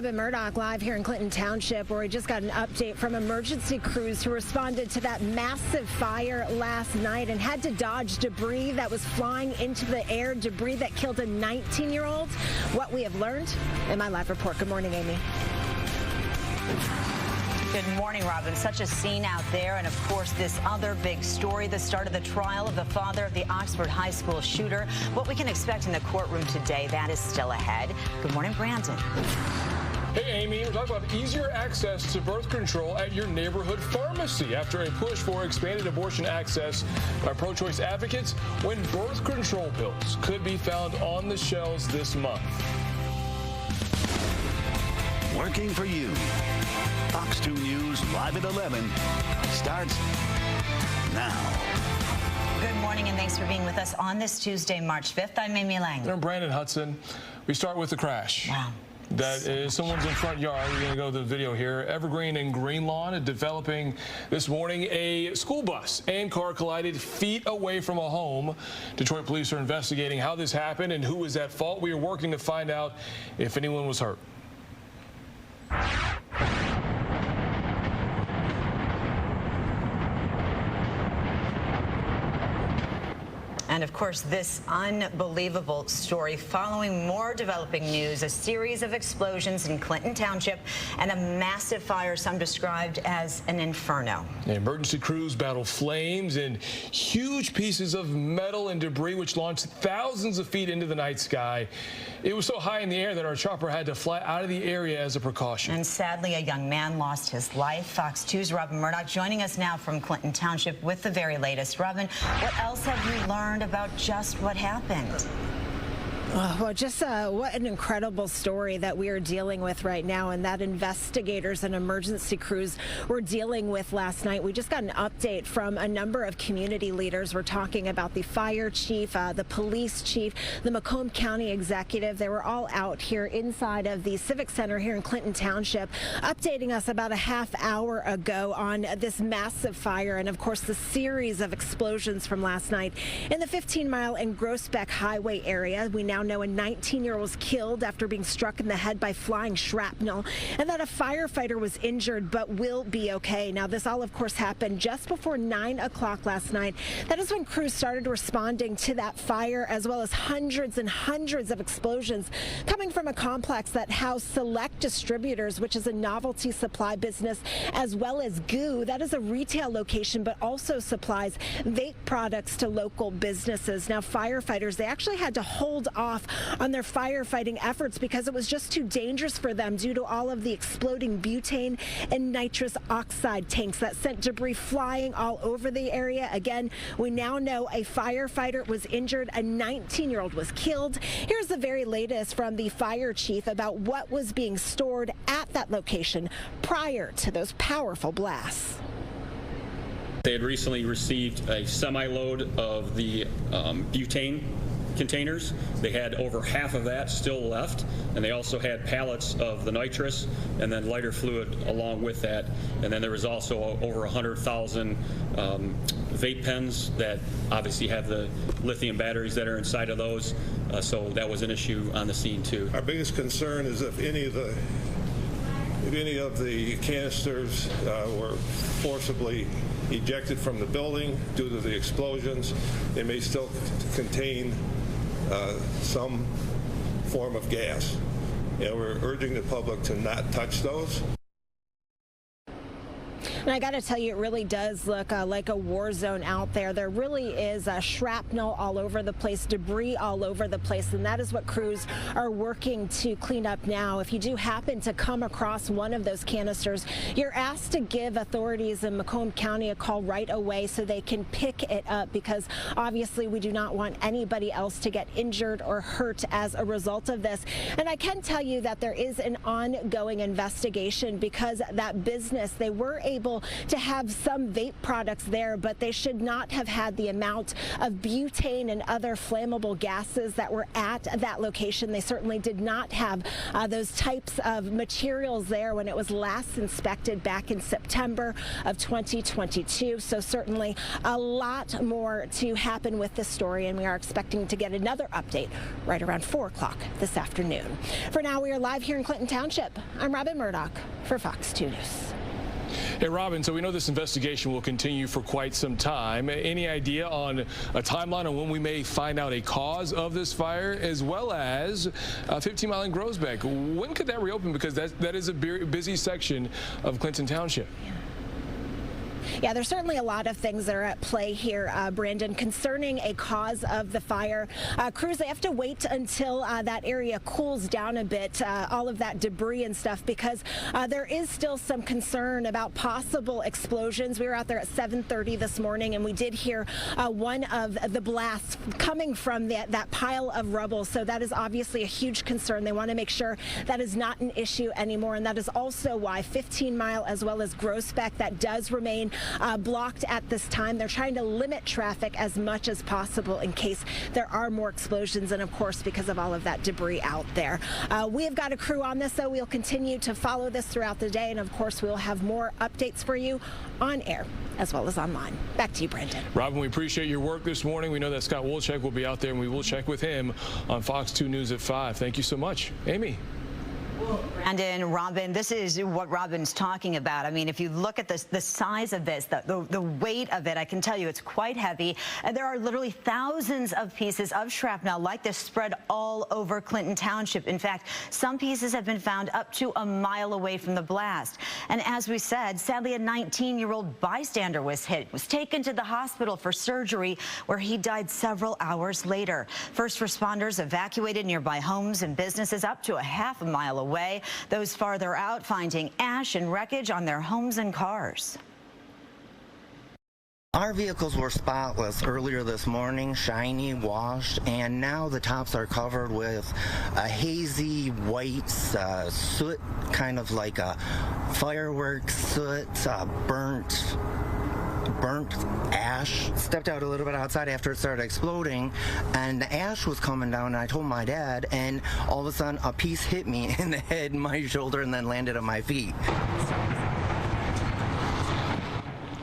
Robin Murdoch live here in Clinton Township, where we just got an update from emergency crews who responded to that massive fire last night and had to dodge debris that was flying into the air, debris that killed a 19-year-old. What we have learned in my live report. Good morning, Amy. Good morning, Robin. Such a scene out there. And, of course, this other big story, the start of the trial of the father of the Oxford High School shooter. What we can expect in the courtroom today, that is still ahead. Good morning, Brandon. Hey, Amy, we're talking about easier access to birth control at your neighborhood pharmacy after a push for expanded abortion access by pro-choice advocates when birth control pills could be found on the shelves this month. Working for you. Fox 2 News live at 11 starts now. Good morning, and thanks for being with us on this Tuesday, March 5th. I'm Amy Lange. And I'm Brandon Hudson. We start with the crash. Wow. That is someone's in front yard. We're going to go to the video here. Evergreen and Greenlawn developing this morning. A school bus and car collided feet away from a home. Detroit police are investigating how this happened and who was at fault. We are working to find out if anyone was hurt. And, of course, this unbelievable story following more developing news, a series of explosions in Clinton Township and a massive fire some described as an inferno. Emergency crews battle flames and huge pieces of metal and debris which launched thousands of feet into the night sky. It was so high in the air that our chopper had to fly out of the area as a precaution. And sadly, a young man lost his life. Fox 2's Robin Murdoch joining us now from Clinton Township with the very latest. Robin, what else have you learned about just what happened? Well, just what an incredible story that we are dealing with right now, and that investigators and emergency crews were dealing with last night. We just got an update from a number of community leaders. We're talking about the fire chief, the police chief, the Macomb County executive. They were all out here inside of the Civic Center here in Clinton Township, updating us about a half hour ago on this massive fire and, of course, the series of explosions from last night in the 15-mile and Groesbeck Highway area. We now know a 19-year-old was killed after being struck in the head by flying shrapnel, and that a firefighter was injured but will be okay. Now, this all, of course, happened just before 9 o'clock last night. That is when crews started responding to that fire, as well as hundreds and hundreds of explosions coming from a complex that housed Select Distributors, which is a novelty supply business, as well as GOO. That is a retail location, but also supplies vape products to local businesses. Now, firefighters, they actually had to hold off on their firefighting efforts because it was just too dangerous for them due to all of the exploding butane and nitrous oxide tanks that sent debris flying all over the area. Again, we now know a firefighter was injured, a 19-year-old was killed. Here's the very latest from the fire chief about what was being stored at that location prior to those powerful blasts. They had recently received a semi-load of the butane containers. They had over half of that still left, and they also had pallets of the nitrous and then lighter fluid along with that. And then there was also over 100,000 vape pens that obviously have the lithium batteries that are inside of those. So that was an issue on the scene too. Our biggest concern is if any of the canisters were forcibly ejected from the building due to the explosions, they may still contain some form of gas. And we're urging the public to not touch those. And I got to tell you, it really does look like a war zone out there. There really is shrapnel all over the place, debris all over the place, and that is what crews are working to clean up now. If you do happen to come across one of those canisters, you're asked to give authorities in Macomb County a call right away so they can pick it up, because obviously we do not want anybody else to get injured or hurt as a result of this. And I can tell you that there is an ongoing investigation because that business, they were able able to have some vape products there, but they should not have had the amount of butane and other flammable gases that were at that location. They certainly did not have those types of materials there when it was last inspected back in September of 2022. So certainly a lot more to happen with this story, and we are expecting to get another update right around 4 o'clock this afternoon. For now, we are live here in Clinton Township. I'm Robin Murdoch for Fox 2 News. Hey, Robin, so we know this investigation will continue for quite some time. Any idea on a timeline on when we may find out a cause of this fire, as well as 15 Mile and Groesbeck? When could that reopen? Because that is a busy section of Clinton Township. Yeah, there's certainly a lot of things that are at play here, Brandon, concerning a cause of the fire. Crews, they have to wait until that area cools down a bit, all of that debris and stuff, because there is still some concern about possible explosions. We were out there at 7:30 this morning, and we did hear one of the blasts coming from that pile of rubble. So that is obviously a huge concern. They want to make sure that is not an issue anymore, and that is also why 15 Mile as well as Groesbeck, that does remain blocked at this time. They're trying to limit traffic as much as possible in case there are more explosions, and of course because of all of that debris out there. We have got a crew on this, though. We'll continue to follow this throughout the day, and of course we'll have more updates for you on air as well as online. Back to you, Brendan. Robin, we appreciate your work this morning. We know that Scott Wolchek will be out there, and we will check with him on Fox 2 News at 5. Thank you so much. Amy. Brandon, Robin, this is what Robin's talking about. I mean, if you look at the size of this, the weight of it, I can tell you it's quite heavy. And there are literally thousands of pieces of shrapnel like this spread all over Clinton Township. In fact, some pieces have been found up to a mile away from the blast. And as we said, sadly, a 19-year-old bystander was hit, was taken to the hospital for surgery, where he died several hours later. First responders evacuated nearby homes and businesses up to a half a mile away. Those farther out finding ash and wreckage on their homes and cars. Our vehicles were spotless earlier this morning, shiny, washed, and now the tops are covered with a hazy white soot, kind of like a fireworks soot, burnt ash. Stepped out a little bit outside after it started exploding, and the ash was coming down, and I told my dad, and all of a sudden a piece hit me in the head, my shoulder, and then landed on my feet.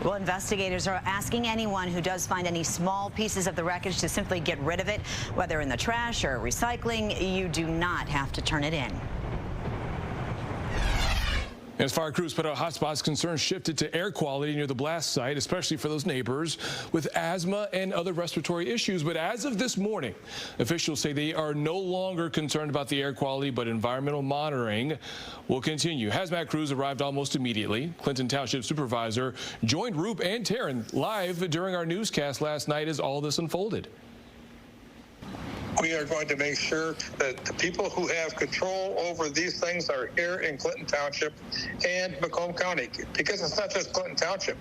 Well, investigators are asking anyone who does find any small pieces of the wreckage to simply get rid of it, whether in the trash or recycling. You do not have to turn it in. As fire crews put out hotspots, concerns shifted to air quality near the blast site, especially for those neighbors with asthma and other respiratory issues. But as of this morning, officials say they are no longer concerned about the air quality, but environmental monitoring will continue. Hazmat crews arrived almost immediately. Clinton Township Supervisor joined Roop and Taryn live during our newscast last night as all this unfolded. We are going to make sure that the people who have control over these things are here in Clinton Township and Macomb County, because it's not just Clinton Township.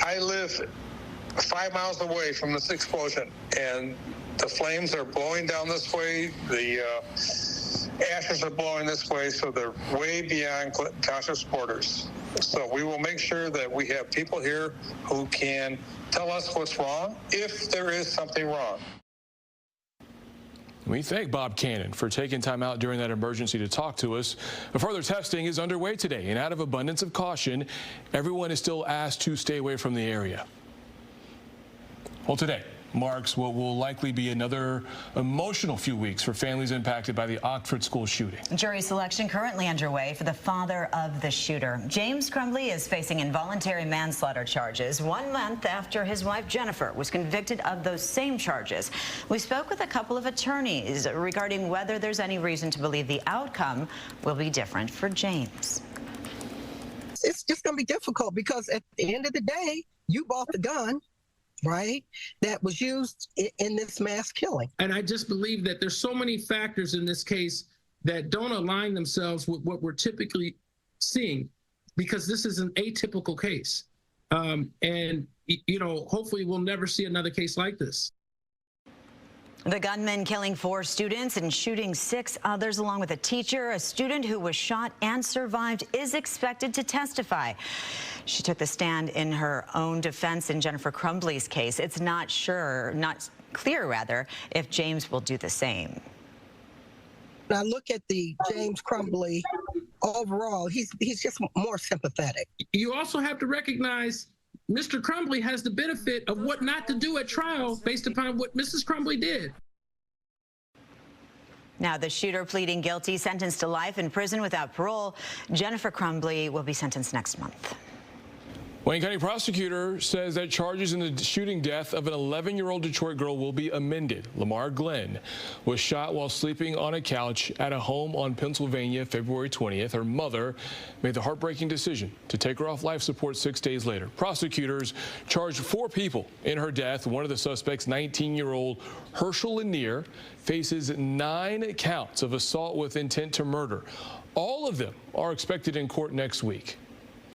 I live 5 miles away from this explosion, and the flames are blowing down this way. The ashes are blowing this way, so they're way beyond Clinton Township's borders. So we will make sure that we have people here who can tell us what's wrong if there is something wrong. We thank Bob Cannon for taking time out during that emergency to talk to us. Further testing is underway today, and out of abundance of caution, everyone is still asked to stay away from the area. Well, today marks what will likely be another emotional few weeks for families impacted by the Oxford school shooting. Jury selection currently underway for the father of the shooter. James Crumbley is facing involuntary manslaughter charges 1 month after his wife Jennifer was convicted of those same charges. We spoke with a couple of attorneys regarding whether there's any reason to believe the outcome will be different for James. It's just going to be difficult because at the end of the day, you bought the gun, right, that was used in this mass killing. And I just believe that there's so many factors in this case that don't align themselves with what we're typically seeing, because this is an atypical case. And, you know, hopefully we'll never see another case like this. The gunman killing 4 students and shooting 6 others, along with a teacher. A student who was shot and survived is expected to testify. She took the stand in her own defense in Jennifer Crumbly's case. It's not clear, if James will do the same. Now look at the James Crumbly. Overall, he's just more sympathetic. You also have to recognize Mr. Crumbly has the benefit of what not to do at trial based upon what Mrs. Crumbly did. Now, the shooter pleading guilty, sentenced to life in prison without parole. Jennifer Crumbly will be sentenced next month. Wayne County prosecutor says that charges in the shooting death of an 11-year-old Detroit girl will be amended. Lamar Glenn was shot while sleeping on a couch at a home on Pennsylvania February 20th. Her mother made the heartbreaking decision to take her off life support 6 days later. Prosecutors charged 4 people in her death. One of the suspects, 19-year-old Herschel Lanier, faces 9 counts of assault with intent to murder. All of them are expected in court next week.